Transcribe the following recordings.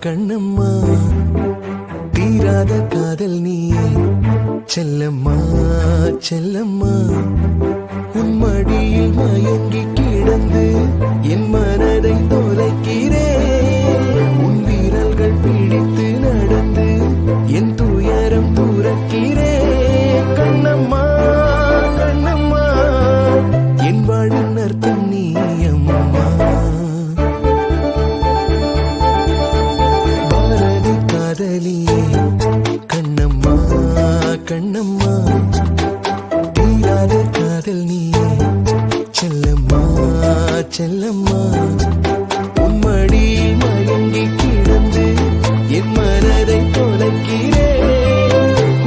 கண்ணம்மா தீராத காதல் நீயே செல்லம்மா செல்லம்மா உன் மடியில் மயங்கி கிடந்து என் மனதை தொலைக்கிறேன் உன் வீரல்கள் பிடித்து நடந்து என் துயரம் துறக்கிறேன் கண்ணம்மா கண்ணம்மா என் வாழின் அர்த்தம் நீ அம்மா பாரதி காதலியே கண்ணம்மா கண்ணம்மா தீராத காதல் நீயே செல்லம்மா செல்லம்மா உன் மடியில் மயங்கி கிடந்து என் மனதை தொலைக்கிறேன்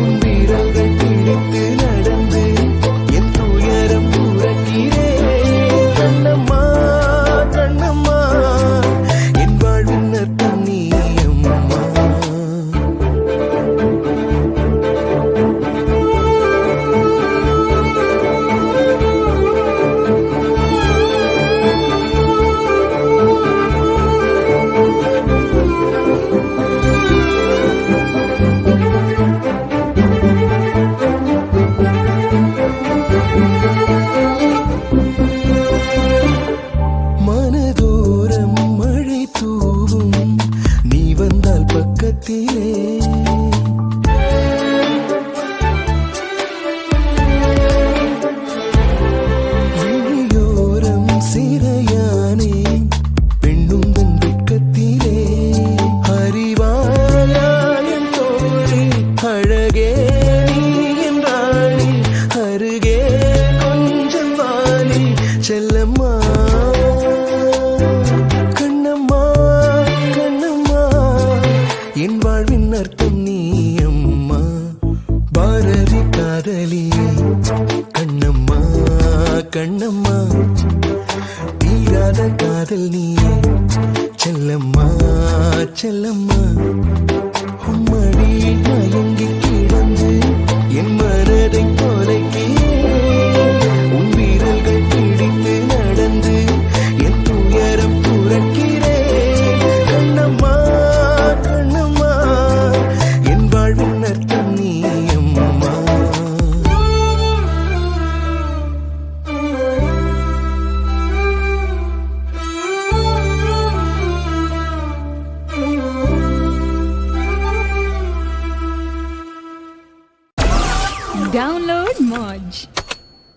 உன் வீரர்கள் பிடித்து நடந்து என் துயரம் உறக்கிறேன் கண்ணம்மா கண்ணம்மா என் வாழ்வின் அர்த்தம் நீ அம்மா மனதோரம் மழை தூவும் நீ வந்தால் பக்கத்திலே விழியோரம் சிறையானே பெண்ணும் தன் வெட்கத்திலே அறிவாயான் தோழி அழகே நீ என்றாளி அருகே கொஞ்சம் வாலி செல்லம்மா கண்ணம்மா கண்ணம்மா என் வாழ்வின் அர்த்தம் நீ அம்மா பாரதி காதலியே கண்ணம்மா கண்ணம்மா தீராத காதல் நீயே செல்லம்மா செல்லம்மா உம்மடியில் மயங்கி கிடந்து என் மனதை தொலைக்கிறேன் உன் வீரல்கள் பிடித்து நடந்து என் துயரம் துறக்கிறேன் கண்ணம்மா கண்ணம்மா என் வாழ்வின் அர்த்தம் நீ அம்மா Download Moj.